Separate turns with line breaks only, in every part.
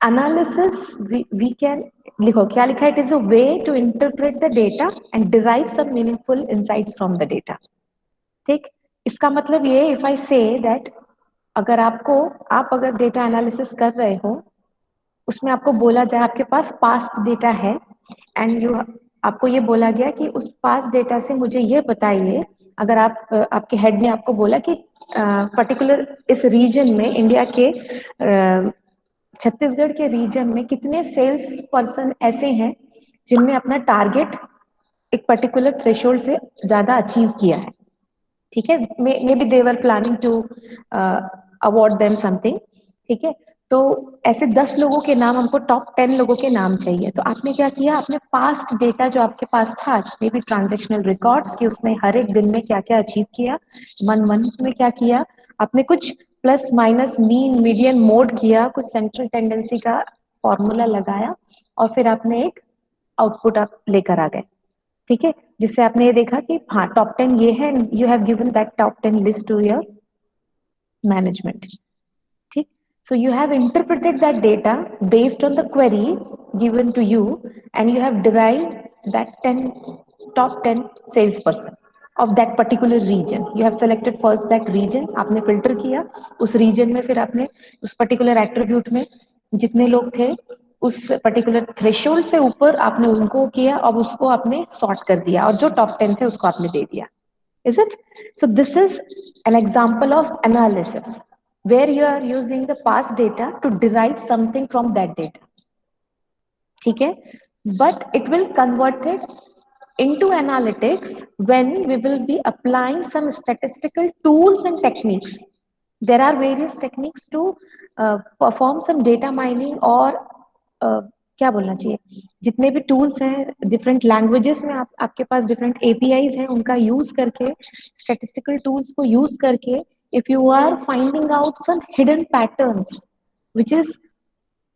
Analysis, we can, लिखो क्या लिखा है, it is a way to interpret the data and derive some meaningful insights from the data. ठीक, इसका मतलब ये, इफ आई से दैट, अगर आप अगर डेटा एनालिसिस कर रहे हो, उसमें आपको बोला जाए आपके पास पास्ट डेटा है, एंड यू, आपको ये बोला गया कि उस पास्ट डेटा से मुझे ये बताइए, अगर आपके हेड ने आपको बोला कि पर्टिकुलर इस रीजन में, इंडिया के छत्तीसगढ़ के रीजन में कितने सेल्स पर्सन ऐसे हैं जिनने अपना टारगेट एक पर्टिकुलर थ्रेशोल्ड से ज्यादा अचीव किया है, ठीक है, maybe they were planning to award them something, ठीक है, तो ऐसे 10 लोगों के नाम, हमको टॉप 10 लोगों के नाम चाहिए, तो आपने क्या किया, आपने पास्ट डेटा जो आपके पास था, मे बी ट्रांजेक्शनल रिकॉर्ड्स, कि उसने हर एक दिन में क्या क्या अचीव किया, मंथ में क्या किया, आपने कुछ plus minus mean median mode किया, कुछ सेंट्रल टेंडेंसी का फॉर्मूला लगाया, और फिर आपने एक आउटपुट आप लेकर आ गए, ठीक है, जिससे आपने ये देखा कि हाँ टॉप 10 ये है, you have given that top 10 list to your management, ठीक, so you have interpreted that data based on the query given to you, and you have derived that 10 top 10 salesperson of that particular region. You have selected first that region, आपने filter किया उस region में, फिर आपने उस particular attribute में जितने लोग थे उस particular threshold से ऊपर आपने उनको किया, अब उसको आपने sort कर दिया, और जो top 10 थे उसको आपने दे दिया. Is it? So this is an example of analysis where you are using the past data to derive something from that data. ठीक है? But it will convert it into analytics when we will be applying some statistical tools and techniques. There are various techniques to perform some data mining, और क्या बोलना चाहिए, जितने भी tools हैं different languages में, आपके पास डिफरेंट एपीआईज हैं, उनका यूज करके, स्टैटिस्टिकल टूल्स को यूज करके, if you are finding out some hidden patterns which is,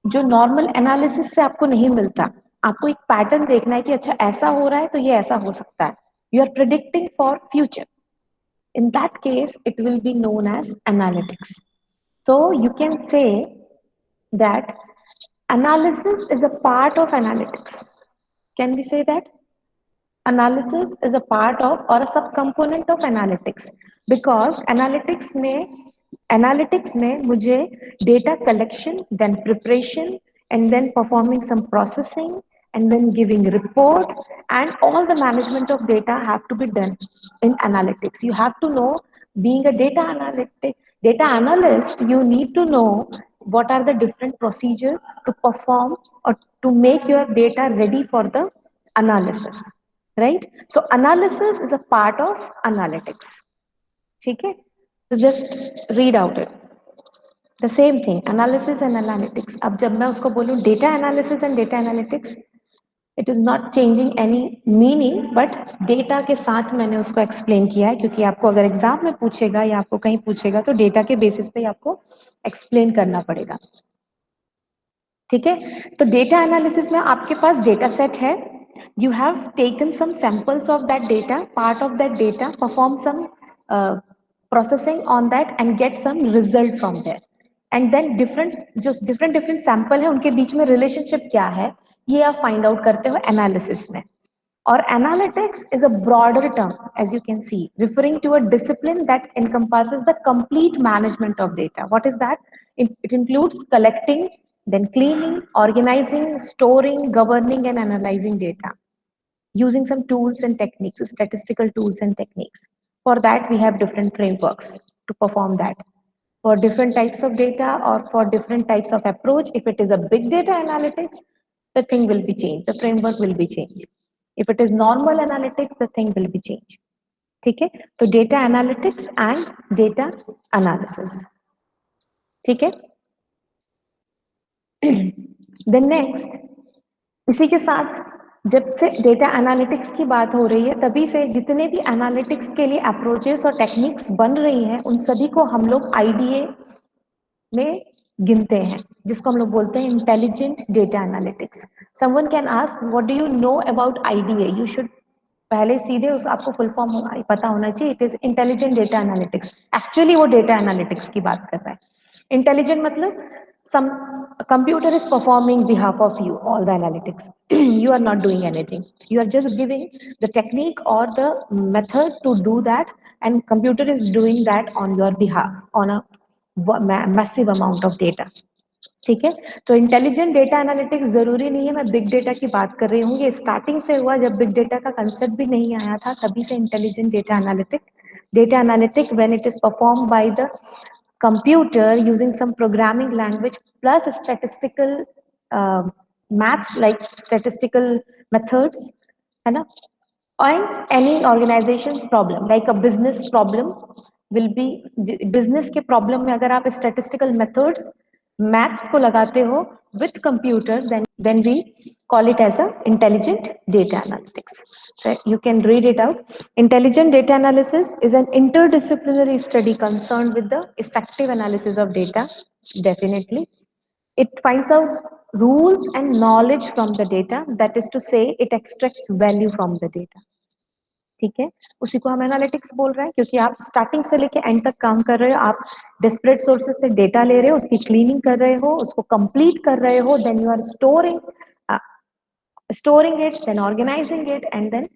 जो नॉर्मल एनालिसिस से आपको नहीं मिलता, आपको एक पैटर्न देखना है कि अच्छा ऐसा हो रहा है तो ये ऐसा हो सकता है, you are predicting for future, in that case it will be known as analytics. So you can say that analysis is a part of analytics. Can we say that analysis is a part of or a subcomponent of analytics? Because analytics में मुझे data collection, then preparation, and then performing some processing, and then giving report, and all the management of data have to be done in analytics. You have to know, being a data analyst, you need to know what are the different procedures to perform or to make your data ready for the analysis, right? So analysis is a part of analytics. ठीक है, so just read out it, the same thing, analysis and analytics. अब जब मैं उसको बोलूँ data analysis and data analytics, it is not changing any meaning, but data के साथ मैंने उसको explain किया है, क्योंकि आपको अगर एग्जाम में पूछेगा या आपको कहीं पूछेगा तो डेटा के बेसिस पे आपको explain करना पड़ेगा, ठीक है, तो डेटा एनालिसिस में आपके पास डेटा सेट है, you have taken some samples of that data, part of that data, perform some processing on that and get some result from there, and then different sample है उनके बीच में relationship क्या है, ये आप find out करते हो analysis में. Or analytics is a broader term, as you can see, referring to a discipline that encompasses the complete management of data. What is that? It includes collecting, then cleaning, organizing, storing, governing, and analyzing data using some tools and techniques, statistical tools and techniques. For that, we have different frameworks to perform that. For different types of data or for different types of approach, if it is a big data analytics, the thing will be changed, the framework will be changed. If it is normal analytics, the thing will be changed. ठीक है, तो data analytics and data analysis, ठीक है. Then next, इसी के साथ जब से डेटा एनालिटिक्स की बात हो रही है, तभी से जितने भी एनालिटिक्स के लिए अप्रोचेस और टेक्निक्स बन रही हैं, उन सभी को हम लोग आईडीए में गिनते हैं, जिसको हम लोग बोलते हैं intelligent data analytics. Someone can ask what do you know about IDA, you should पहले सीधे उस आपको फुल फॉर्म पता होना चाहिए, it is intelligent data analytics. Actually वो डेटा एनालिटिक्स की बात कर रहा है. इंटेलिजेंट मतलब some computer is performing behalf of you all the analytics. You are not doing anything, you are just giving the technique or the method to do that, and computer is doing that on your behalf on a massive amount of data. ठीक है, तो intelligent data analytics जरूरी नहीं है मैं big data की बात कर रही हूँ, ये स्टार्टिंग से हुआ जब बिग डेटा का कंसेप्ट भी नहीं आया था, तभी से intelligent data analytic when it is perform by the computer using some programming language plus statistical maths like statistical methods, है ना, and any organization's problem like a business problem will be business के problem में अगर आप statistical methods maths को लगाते हो with computer then we call it as a intelligent data analytics. So you can read it out. Intelligent data analysis is an interdisciplinary study concerned with the effective analysis of data. Definitely it finds out rules and knowledge from the data, that is to say it extracts value from the data. ठीक है, उसी को हम analytics बोल रहे हैं क्योंकि आप स्टार्टिंग से लेके एंड तक काम कर रहे हो, आप डिस्परेट सोर्सेस से डेटा ले रहे हो, उसकी क्लीनिंग कर रहे हो, उसको कंप्लीट कर रहे हो, then you are storing it, then organising it and then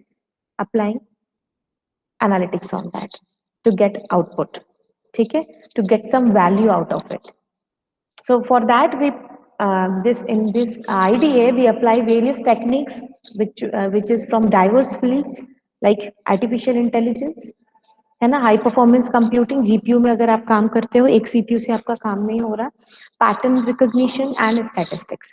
applying analytics on that to get output. ठीक है, to get some value out of it. So for that, we this in this IDA we apply various techniques which is from diverse fields like artificial intelligence, है ना, high performance computing, GPU में अगर आप काम करते हो, एक CPU से आपका काम नहीं हो रहा, पैटर्न रिकॉग्निशन एंड स्टैटिस्टिक्स.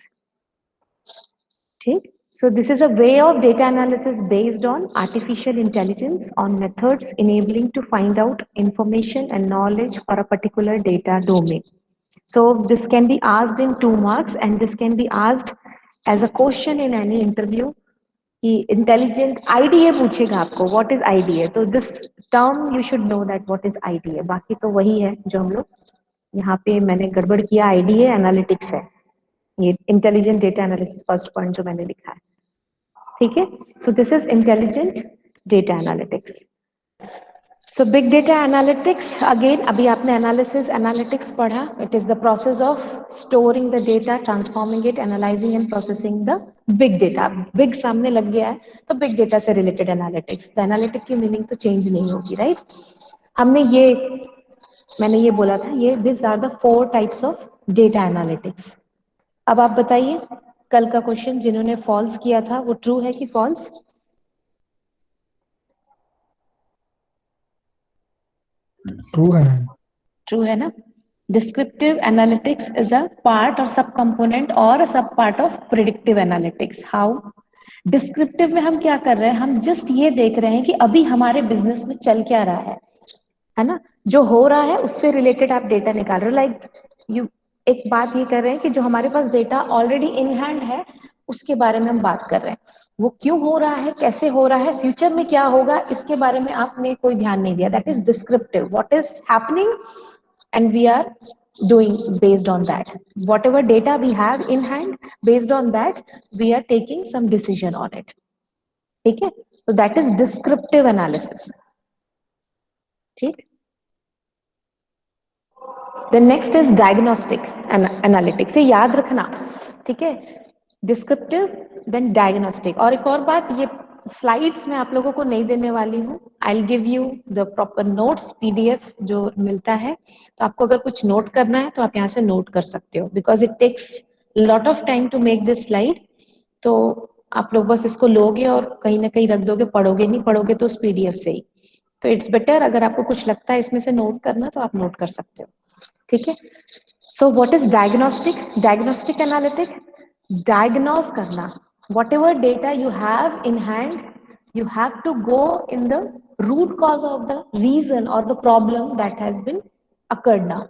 ठीक, so this is a way of data analysis based on artificial intelligence on methods enabling to find out information and knowledge for a particular data domain. So this can be asked in 2 marks and this can be asked as a question in any interview कि intelligent IDA पूछेगा आपको what is IDA, तो this term you should know that what is IDA. बाकी तो वही है जो हम लोग यहाँ पे मैंने गड़बड़ किया, आईडीए एनालिटिक्स है, ये intelligent data analysis first point जो मैंने लिखा है. ठीक है, so this is intelligent data analytics. So big data analytics, again अभी आपने analysis analytics पढ़ा. It is the process of storing the data, transforming it, analyzing and processing the big data. Big सामने लग गया है तो big data से related analytics. The analytic की meaning तो change नहीं होगी, right? हमने ये मैंने ये बोला था, ये these are the 4 types of data analytics. अब आप बताइए कल का क्वेश्चन जिन्होंने false किया था वो true है कि false?
ट्रू है.
ट्रू है ना. Descriptive analytics is a part और सब कंपोनेंट और सब part of predictive analytics. How? Descriptive में हम क्या कर रहे हैं, हम जस्ट ये देख रहे हैं कि अभी हमारे बिजनेस में चल क्या रहा है ना, जो हो रहा है उससे रिलेटेड आप डेटा निकाल रहे हो. लाइक यू एक बात ये कर रहे हैं कि जो हमारे पास डेटा ऑलरेडी इन हैंड है उसके बारे में हम बात कर रहे हैं, वो क्यों हो रहा है, कैसे हो रहा है, फ्यूचर में क्या होगा, इसके बारे में आपने कोई ध्यान नहीं दिया. That is descriptive. What is happening and we are doing based on that, whatever data we have in hand, based on that we are taking some decision on it. ठीक है, so that is descriptive analysis. ठीक, the next is diagnostic analytics. ये याद रखना, ठीक है, descriptive then diagnostic. और एक और बात, ये स्लाइड्स में आप लोगों को नहीं देने वाली हूँ. I will give you the proper notes PDF जो मिलता है, तो आपको अगर कुछ नोट करना है तो आप यहाँ से नोट कर सकते हो, because it takes lot of time to make this slide. तो आप लोग बस इसको लोगे और कहीं ना कहीं रख दोगे, पढ़ोगे नहीं, पढ़ोगे तो उस पीडीएफ से ही. तो इट्स बेटर अगर आपको कुछ लगता है इसमें से नोट करना तो आप नोट कर सकते हो. ठीक है, so what is diagnostic? Diagnostic analytic, diagnose करना. Whatever data you have in hand, you have to go in the root cause of the reason or the problem that has been occurred now.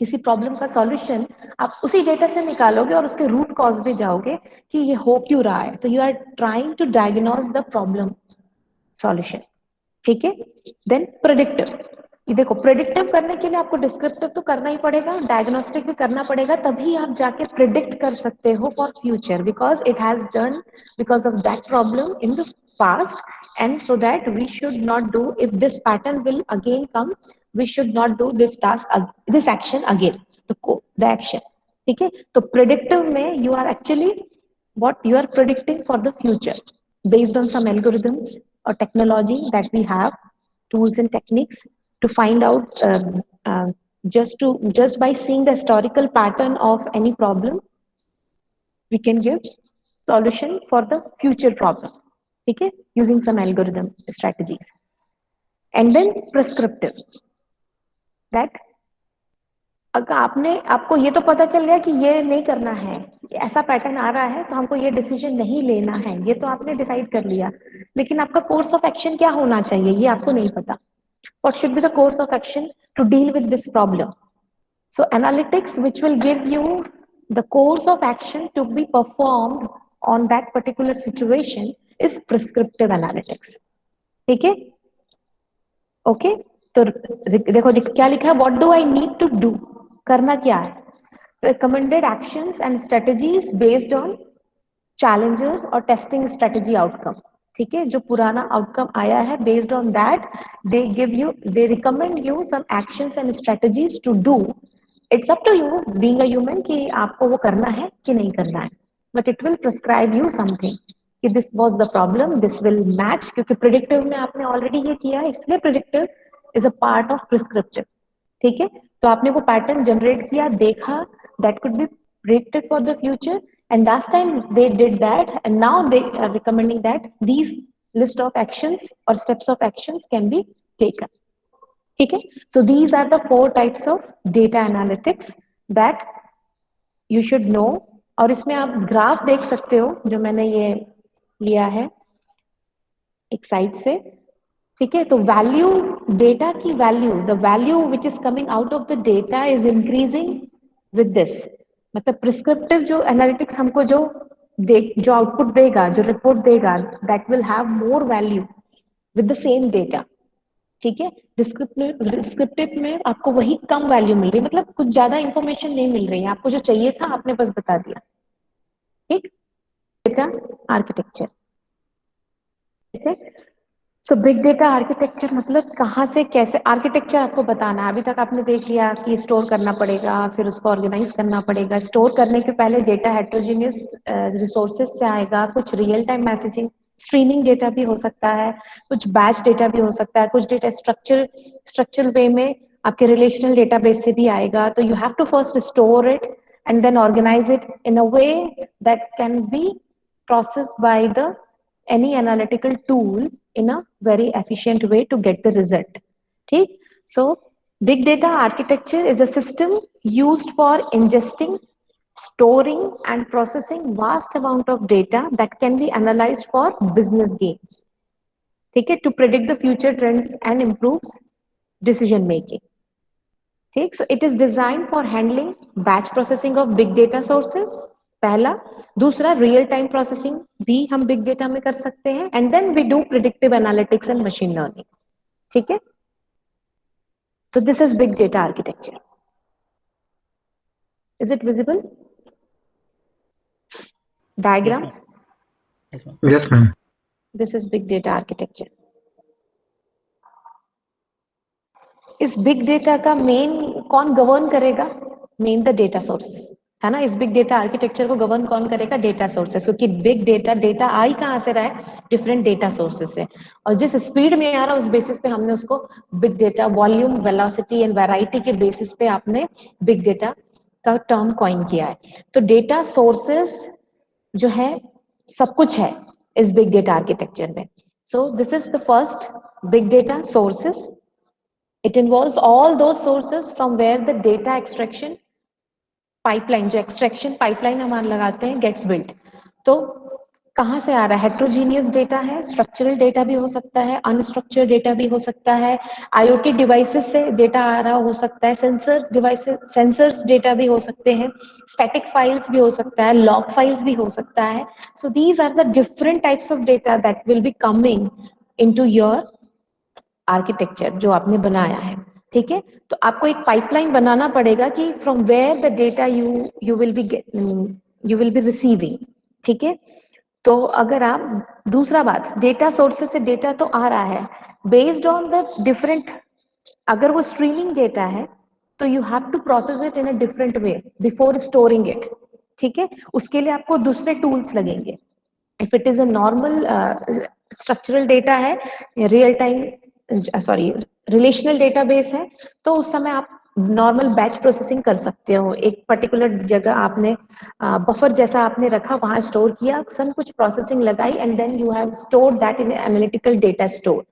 किसी problem का solution आप उसी data से निकालोगे और उसके root cause पे जाओगे कि ये हो क्यों रहा है, तो you are trying to diagnose the problem solution. ठीक है, देन प्रेडिक्टिव. ये देखो, प्रेडिक्टिव करने के लिए आपको डिस्क्रिप्टिव तो करना ही पड़ेगा, डायग्नोस्टिक भी करना पड़ेगा, तभी आप जाके प्रिडिक्ट कर सकते हो for future, because it has done because of that problem in the past, and so that we should not do, if this pattern will again come, we should not do this task, this action again, the action. ठीक है, तो predictive में you are actually what you are predicting for the future based on some algorithms or technology that we have, tools and techniques to find out just by seeing the historical pattern of any problem we can give solution for the future problem. Okay, using some algorithm strategies. And then prescriptive, that अगर आपको ये तो पता चल गया कि ये नहीं करना है, ऐसा पैटर्न आ रहा है तो हमको ये डिसीजन नहीं लेना है, ये तो आपने डिसाइड कर लिया, लेकिन आपका कोर्स ऑफ एक्शन क्या होना चाहिए ये आपको नहीं पता. What should be the course of action to deal with this problem? So analytics which will give you the course of action to be performed on that particular situation is prescriptive analytics. ठीक है, okay. तो देखो क्या लिखा है, what do I need to do, करना क्या है, recommended actions and strategies based on challenges और टेस्टिंग स्ट्रेटजी आउटकम. ठीक है, जो पुराना आउटकम आया है based on that they recommend you some actions and strategies to do. It's up to you being a human कि आपको वो करना है कि नहीं करना है, but it will prescribe you something कि this was the problem, this will match, क्योंकि प्रिडिक्टिव में आपने ऑलरेडी ये किया है, इसलिए predictive is a part of prescriptive. ठीक है, तो आपने वो पैटर्न जनरेट किया, देखा, that could be predicted for the future, and last time they did that and now they are recommending that these list of actions or steps of actions can be taken. ठीक है, so these are the 4 types of data analytics that you should know. और इसमें आप graph देख सकते हो जो मैंने ये लिया है एक साइड से. ठीक है, तो वैल्यू, डेटा की value, the value which is coming out of the data is increasing with this. मतलब प्रिस्क्रिप्टिव जो एनालिटिक्स हमको जो आउटपुट देगा, जो रिपोर्ट देगा, that will have more value with the same data. ठीक है, डिस्क्रिप्टिव में आपको वही कम वैल्यू मिल रही है, मतलब कुछ ज्यादा इंफॉर्मेशन नहीं मिल रही है, आपको जो चाहिए था आपने बस बता दिया. ठीक, डेटा आर्किटेक्चर. ठीक है, सो बिग डेटा आर्किटेक्चर मतलब कहाँ से कैसे आर्किटेक्चर आपको बताना है. अभी तक आपने देख लिया कि स्टोर करना पड़ेगा, फिर उसको ऑर्गेनाइज करना पड़ेगा. स्टोर करने के पहले डेटा हेट्रोजीनियस रिसोर्सेज से आएगा, कुछ real time messaging streaming data भी हो सकता है, कुछ बैच डेटा भी हो सकता है, कुछ डेटा स्ट्रक्चरल वे में आपके रिलेशनल डेटाबेस से भी आएगा. तो you have to first store it and then organize it in a way that can be processed by the any analytical tool in a very efficient way to get the result. ठीक, so big data architecture is a system used for ingesting, storing and processing vast amount of data that can be analyzed for business gains. ठीक है, to predict the future trends and improves decision making. ठीक, so it is designed for handling batch processing of big data sources, पहला. दूसरा, real time processing भी हम big data में कर सकते हैं, and then we do predictive analytics and machine learning. ठीक है, so this is big data architecture. Is it visible? Diagram?
Yes, ma'am.
Yes, ma'am.
This is big data architecture. इस big data का main कौन govern करेगा? Main the data sources, है ना. इस big data architecture को गवर्न कौन करेगा? डेटा सोर्सेस, क्योंकि बिग डेटा आई कहाँ से रहा है? डिफरेंट डेटा सोर्सेस से, और जिस स्पीड में आ रहा है उस बेसिस पे हमने उसको big data, volume, velocity and variety के बेसिस पे आपने बिग डेटा का टर्म कॉइन किया है. तो डेटा सोर्सेस जो है सब कुछ है इस बिग डेटा आर्किटेक्चर में. So this is the first big data sources. It involves all those sources from where the data extraction pipeline, जो extraction pipeline हम लगाते हैं, gets built. तो कहाँ से आ रहा है? हेट्रोजीनियस डेटा है, स्ट्रक्चरल डेटा भी हो सकता है, अनस्ट्रक्चर्ड डेटा भी हो सकता है, IoT डिवाइसेस से डेटा आ रहा हो सकता है, सेंसर्स डेटा भी हो सकते हैं, स्टैटिक फाइल्स भी हो सकता है, लॉग फाइल्स भी हो सकता है. So these are the different types of data that will be coming into your architecture जो आपने बनाया है. ठीक है, तो आपको एक पाइपलाइन बनाना पड़ेगा कि from where the data you will be receiving. ठीक है, तो अगर आप, दूसरा बात, डेटा सोर्सेस से डेटा तो आ रहा है बेस्ड ऑन द डिफरेंट, अगर वो स्ट्रीमिंग डेटा है तो you have to process it in a different way before storing it. ठीक है, उसके लिए आपको दूसरे टूल्स लगेंगे। If it is a normal structural data है, real time sorry relational database है, तो उस समय आप नॉर्मल बैच प्रोसेसिंग कर सकते हो। एक पर्टिकुलर जगह आपने बफर जैसा आपने रखा, वहां स्टोर किया, सब कुछ प्रोसेसिंग लगाई, and then you have stored that in analytical data store,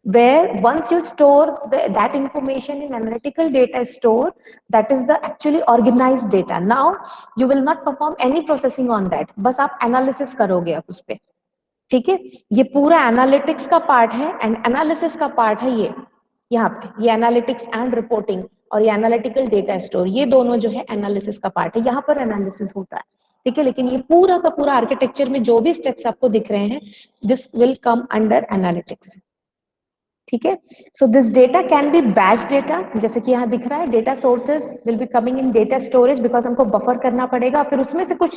where once you store that information in analytical data store, that is the actually organized data. Now you will not perform any processing on that, बस आप analysis करोगे अब उस पे। ठीक है, ये पूरा एनालिटिक्स का पार्ट है एंड एनालिसिस का पार्ट है ये यहाँ पे, ये एनालिटिक्स एंड रिपोर्टिंग और ये एनालिटिकल डेटा स्टोर, ये दोनों जो है एनालिसिस का पार्ट है, यहाँ पर एनालिसिस होता है। ठीक है, लेकिन ये पूरा का पूरा आर्किटेक्चर में जो भी स्टेप्स आपको दिख रहे हैं, this will come under analytics. ठीक है, so this data can be batch data, जैसे कि यहाँ दिख रहा है, data sources will be coming in data storage, because हमको बफर करना पड़ेगा, फिर उसमें से कुछ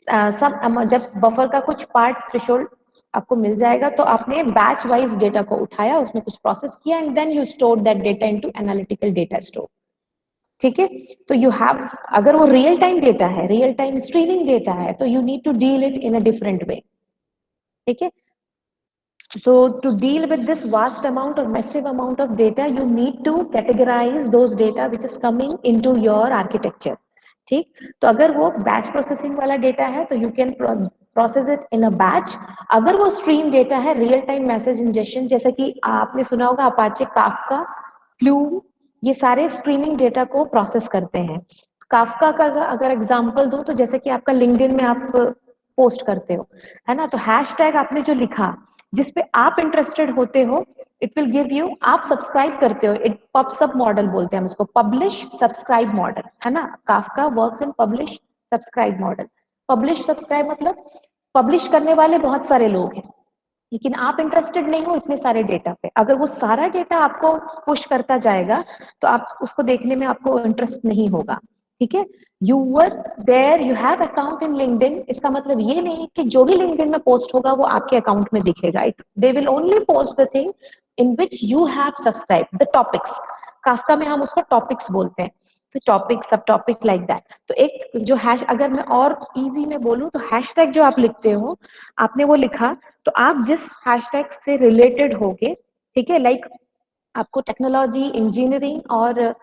सब जब बफर का कुछ पार्ट थ्रेशोल्ड आपको मिल जाएगा, तो आपने बैच वाइज डेटा को उठाया, उसमें कुछ प्रोसेस किया, and then you store that data into analytical data store. ठीक है, तो यू हैव, अगर वो रियल टाइम डेटा है, रियल टाइम स्ट्रीमिंग डेटा है, तो you need to deal it in a different way. ठीक है, so to deal with this vast amount or massive amount of data, you need to categorize those data which is coming into your architecture. ठीक, तो अगर वो batch processing वाला data है तो you can process it in a batch. अगर वो stream data है, रियल टाइम मैसेज इंजेक्शन, जैसे कि आपने सुना होगा अपाचे काफका, फ्लूम, ये सारे स्ट्रीमिंग डेटा को प्रोसेस करते हैं। काफका का अगर एग्जांपल दूं, तो जैसे कि आपका लिंक्डइन में आप पोस्ट करते हो, है ना, तो हैशटैग आपने जो लिखा जिस पे आप इंटरेस्टेड होते हो, इट विल गिव यू, आप सब्सक्राइब करते हो, इट पब्स अप मॉडल बोलते हैं हम इसको, पब्लिश सब्सक्राइब मॉडल, है ना, Kafka works in publish subscribe model. Publish subscribe मतलब पब्लिश करने वाले बहुत सारे लोग हैं, लेकिन आप इंटरेस्टेड नहीं हो इतने सारे डेटा पे। अगर वो सारा डेटा आपको पुश करता जाएगा, तो आप उसको देखने में आपको इंटरेस्ट नहीं होगा। ठीक है, you were there, you have account in LinkedIn, इसका मतलब ये नहीं कि जो भी लिंक्डइन में पोस्ट होगा वो आपके अकाउंट में दिखेगा। It they will only post the thing in which you have subscribe the topics. Kafka में हम उसको टॉपिक्स बोलते हैं, तो टॉपिक सब टॉपिक लाइक दैट। तो एक जो हैश, अगर मैं और इजी में बोलूं, तो हैशटैग जो आप लिखते हो, आपने वो लिखा, तो आप जिस हैशटैग से रिलेटेड होगे, ठीक है, लाइक आपको टेक्नोलॉजी, इंजीनियरिंग और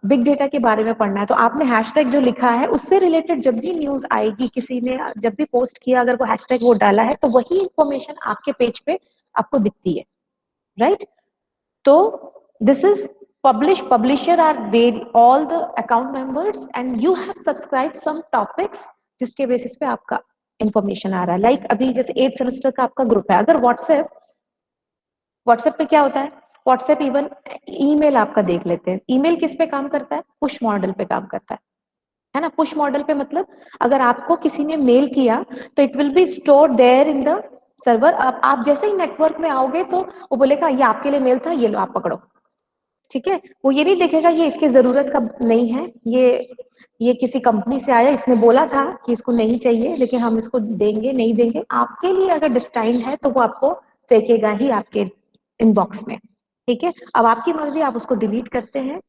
बिग डेटा के बारे में पढ़ना है, तो आपने हैशटैग जो लिखा है उससे रिलेटेड जब भी न्यूज आएगी, किसी ने जब भी पोस्ट किया, अगर वो हैशटैग वो डाला है, तो वही इंफॉर्मेशन आपके पेज पे आपको दिखती है, राइट। तो this is publish, publisher are all the account members and you have subscribed some topics जिसके बेसिस पे आपका इंफॉर्मेशन आ रहा है। लाइक अभी जैसे 8th सेमेस्टर का आपका ग्रुप है, अगर व्हाट्सएप, व्हाट्सएप पे क्या होता है, व्हाट्सएप इवन ईमेल आपका देख लेते हैं, ईमेल किस पे काम करता है, पुश मॉडल पे काम करता है ना। पुश मॉडल पे मतलब अगर आपको किसी ने मेल किया, तो it will be stored there in the server. अब आप जैसे ही नेटवर्क में आओगे, तो वो बोलेगा ये आपके लिए मेल था, ये लो आप पकड़ो। ठीक है, वो ये नहीं देखेगा ये इसकी जरूरत का नहीं है, ये किसी कंपनी से आया, इसने बोला था कि इसको नहीं चाहिए, लेकिन हम इसको देंगे, नहीं देंगे, आपके लिए अगर डिस्टाइंड है तो वो आपको फेंकेगा ही आपके इनबॉक्स में। ठीक है, अब आपकी मर्जी, आप उसको डिलीट करते हैं,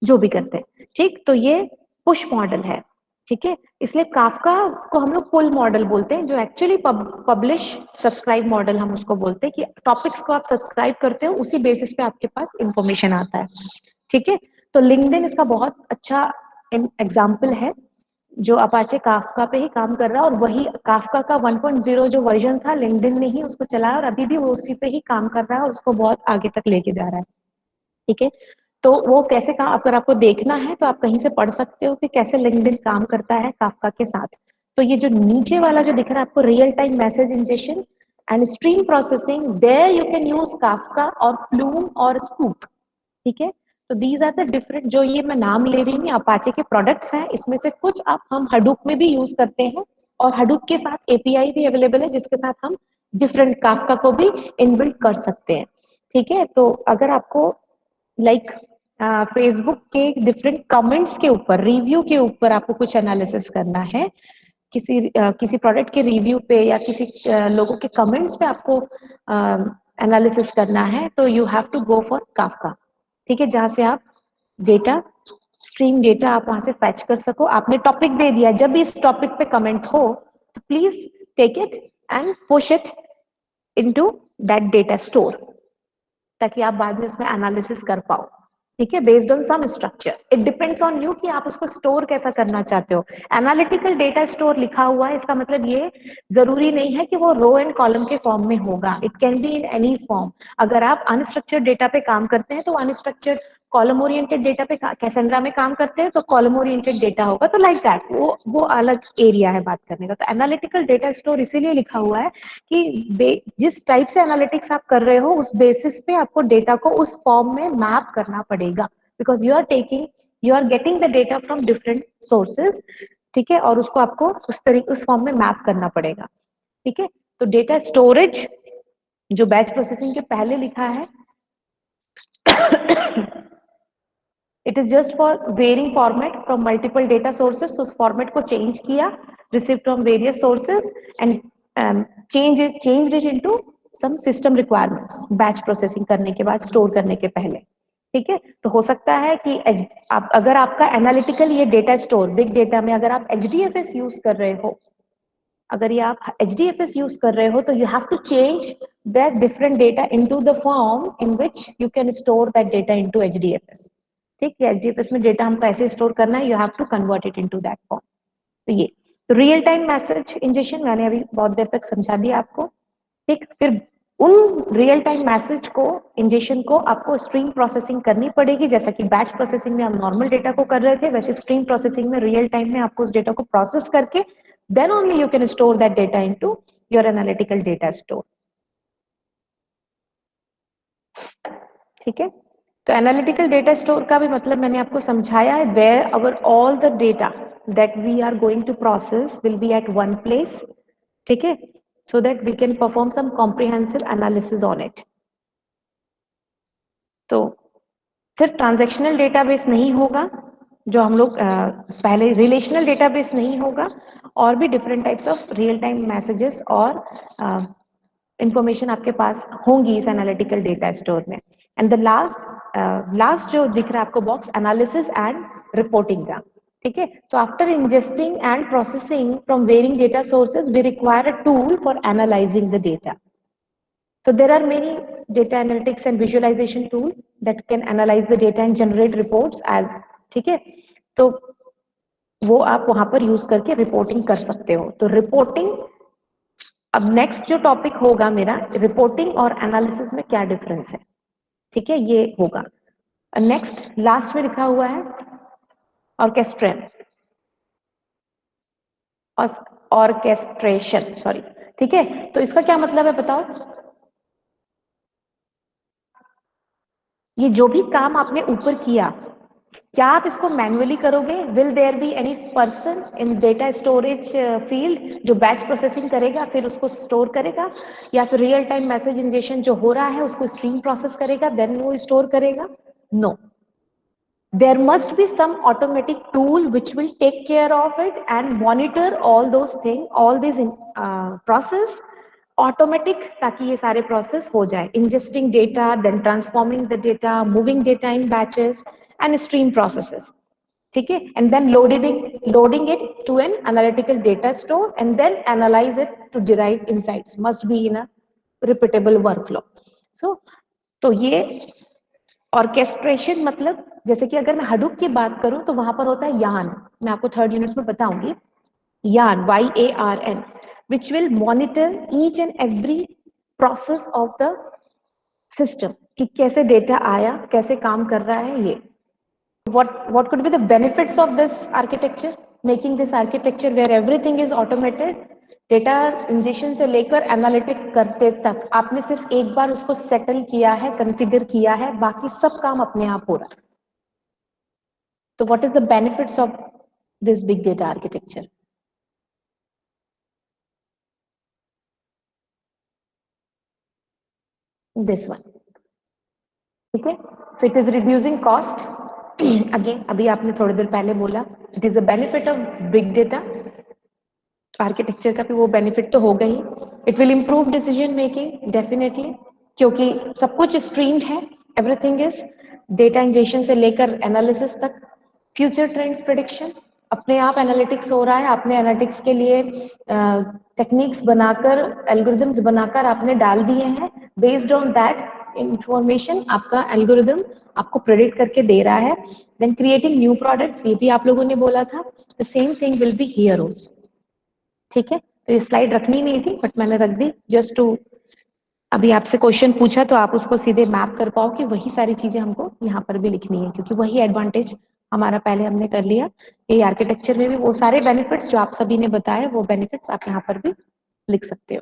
जो भी करते हैं। ठीक, तो ये पुश मॉडल है। ठीक है, इसलिए काफका को हम लोग पुल मॉडल बोलते हैं, जो एक्चुअली पब्लिश सब्सक्राइब मॉडल हम उसको बोलते हैं, कि टॉपिक्स को आप सब्सक्राइब करते हो, उसी बेसिस पे आपके पास इंफॉर्मेशन आता है। ठीक है, तो लिंक्डइन इसका बहुत अच्छा एग्जाम्पल है, जो अपाचे काफका पे ही काम कर रहा है, और वही काफका का 1.0 जो वर्जन था, लिंक्डइन ने ही उसको चलाया, और अभी भी वो उसी पे ही काम कर रहा है और उसको बहुत आगे तक लेके जा रहा है। ठीक है, तो वो कैसे काम, अगर आपको देखना है तो आप कहीं से पढ़ सकते हो कि कैसे लिंक्डइन काम करता है काफका के साथ। तो ये जो नीचे वाला जो दिख रहा है आपको, real time message injection and stream processing, there you can use Kafka और फ्लूम और स्कूप। ठीक है, तो दीज आर द डिफरेंट, जो ये मैं नाम ले रही हूँ अपाचे के प्रोडक्ट्स हैं, इसमें से कुछ आप हम हडूप में भी यूज करते हैं, और हडूप के साथ एपीआई भी अवेलेबल है, जिसके साथ हम डिफरेंट काफका को भी इनबिल्ट कर सकते हैं। ठीक है, तो अगर आपको लाइक फेसबुक के डिफरेंट कमेंट्स के ऊपर, रिव्यू के ऊपर आपको कुछ एनालिसिस करना है, किसी प्रोडक्ट के रिव्यू पे या किसी लोगों के कमेंट्स पे आपको एनालिसिस करना है, तो you have to go for Kafka. ठीक है, जहां से आप डेटा, स्ट्रीम डेटा आप वहां से फैच कर सको। आपने टॉपिक दे दिया, जब भी इस टॉपिक पे कमेंट हो तो please take it and push it into that data store, ताकि आप बाद में उसमें एनालिसिस कर पाओ। ठीक है, based on some structure, it depends on you कि आप उसको स्टोर कैसा करना चाहते हो। एनालिटिकल डेटा स्टोर लिखा हुआ है, इसका मतलब ये जरूरी नहीं है कि वो रो एंड कॉलम के फॉर्म में होगा, it can be in any form. अगर आप अनस्ट्रक्चर्ड डेटा पे काम करते हैं तो अनस्ट्रक्चर्ड, कॉलम ओरिएंटेड डेटा पे कैसेंड्रा में काम करते हैं तो कॉलम ओरिएंटेड डेटा होगा, तो लाइक दैट, वो अलग एरिया है बात करने का। तो एनालिटिकल डेटा स्टोर इसीलिए लिखा हुआ है कि जिस टाइप से एनालिटिक्स आप कर रहे हो उस बेसिस पे आपको डेटा को उस फॉर्म में मैप करना पड़ेगा, because you are getting the data from different sources. ठीक है, और उसको आपको उस तरीके उस फॉर्म में मैप करना पड़ेगा। ठीक है, तो डेटा स्टोरेज जो बैच प्रोसेसिंग के पहले लिखा है, it is just for varying format from multiple data sources, तो उस फॉर्मेट को चेंज किया, receive from various sources and change it into some system requirements, batch processing करने के बाद, स्टोर करने के पहले। ठीक है, तो हो सकता है कि अगर आपका एनालिटिकल ये डेटा स्टोर बिग डेटा में अगर आप एचडीएफएस यूज कर रहे हो, अगर ये आप HDFS यूज कर रहे हो, तो you have to change that different data into the form in which you can store that data into HDFS। ठीक है, HDFS में डेटा हमको ऐसे स्टोर करना है, you have to convert it into that form. तो ये तो रियल टाइम मैसेज इंजेक्शन मैंने अभी बहुत देर तक समझा दिया आपको। ठीक, फिर उन रियल टाइम मैसेज को, इंजेक्शन को आपको स्ट्रीम प्रोसेसिंग करनी पड़ेगी। जैसा कि बैच प्रोसेसिंग में हम नॉर्मल डेटा को कर रहे थे, वैसे स्ट्रीम प्रोसेसिंग में रियल टाइम में आपको उस डेटा को प्रोसेस करके then only you can store that data into your analytical data store। ठीक है, तो एनालिटिकल डेटा स्टोर का भी मतलब मैंने आपको समझाया है, where our all the data that we are going to process will be at one place। ठीक है, so that we can perform some comprehensive analysis on it। तो सिर्फ ट्रांजैक्शनल डेटाबेस नहीं होगा, जो हम लोग पहले रिलेशनल डेटाबेस नहीं होगा, और भी different types of real time messages और इंफॉर्मेशन आपके पास होंगी इस एनालिटिकल डेटा स्टोर में। एंड द लास्ट जो दिख रहा है आपको बॉक्स, एनालिसिस एंड रिपोर्टिंग का। ठीक है, so after ingesting and processing from varying data sources we require a tool for analysing the data. So there are many data analytics and visualization tool that can analyze the data and generate reports as। ठीक है, तो वो आप वहां पर use करके reporting कर सकते हो। तो रिपोर्टिंग, अब नेक्स्ट जो टॉपिक होगा मेरा, रिपोर्टिंग और एनालिसिस में क्या डिफरेंस है। ठीक है, ये होगा नेक्स्ट। लास्ट में लिखा हुआ है ऑर्केस्ट्रेन, ऑर्केस्ट्रेशन, सॉरी। ठीक है, तो इसका क्या मतलब है बताओ। ये जो भी काम आपने ऊपर किया, क्या आप इसको मैन्युअली करोगे? Will there be any person in data storage field जो बैच प्रोसेसिंग करेगा, फिर उसको स्टोर करेगा, या फिर रियल टाइम मैसेज इंजेक्शन जो हो रहा है उसको स्ट्रीम प्रोसेस करेगा, देन वो स्टोर करेगा? No, there must be some automatic tool which will take care of it and monitor all those things, all these process automatic, ताकि ये सारे process हो जाए, ingesting data, then transforming the data, moving data in batches and stream processes। ठीक है, and then loading it to an analytical data store and then analyze it to derive insights, must be in a repeatable workflow। so तो ये orchestration मतलब, जैसे कि अगर मैं Hadoop की बात करूं तो वहां पर होता है यान, मैं आपको थर्ड यूनिट में बताऊंगी। यान, YARN, which will monitor each and every process of the system, कि कैसे डेटा आया, कैसे काम कर रहा है ये। what could be the benefits of this architecture, making this architecture where everything is automated, data injection से लेकर एनालिटिक करते तक आपने सिर्फ एक बार उसको सेटल किया है, कॉन्फ़िगर किया है, बाकी सब काम अपने आप हो रहा है। तो what is the benefits of this big data architecture? This one. ठीक है, so it is reducing cost. Again, अभी आपने थोड़ी देर पहले बोला, it is a benefit of big data architecture का भी वो बेनिफिट तो होगा ही। It will improve decision making definitely, क्योंकि सब कुछ स्ट्रीम्ड है, एवरीथिंग इज डेटा इंजेक्शन से लेकर एनालिसिस तक, फ्यूचर ट्रेंड्स प्रिडिक्शन, अपने आप एनालिटिक्स हो रहा है, आपने एनालिटिक्स के लिए टेक्निक्स बनाकर, एल्गोरिदम्स बनाकर आपने डाल दिए हैं, बेस्ड ऑन दैट इंफॉर्मेशन आपका एल्गोरिदम आपको प्रेडिक्ट करके दे रहा है। देन क्रिएटिंग न्यू प्रोडक्ट्स, ये भी आप लोगों ने बोला था, the same thing will be here also. ठीक है, तो ये स्लाइड रखनी नहीं थी बट मैंने रख दी जस्ट टू, अभी आपसे क्वेश्चन पूछा तो आप उसको सीधे मैप कर पाओ कि वही सारी चीजें हमको यहाँ पर भी लिखनी है, क्योंकि वही एडवांटेज हमारा पहले हमने कर लिया। ये आर्किटेक्चर में भी वो सारे बेनिफिट्स जो आप सभी ने बताए, वो बेनिफिट्स आप यहाँ पर भी लिख सकते हो।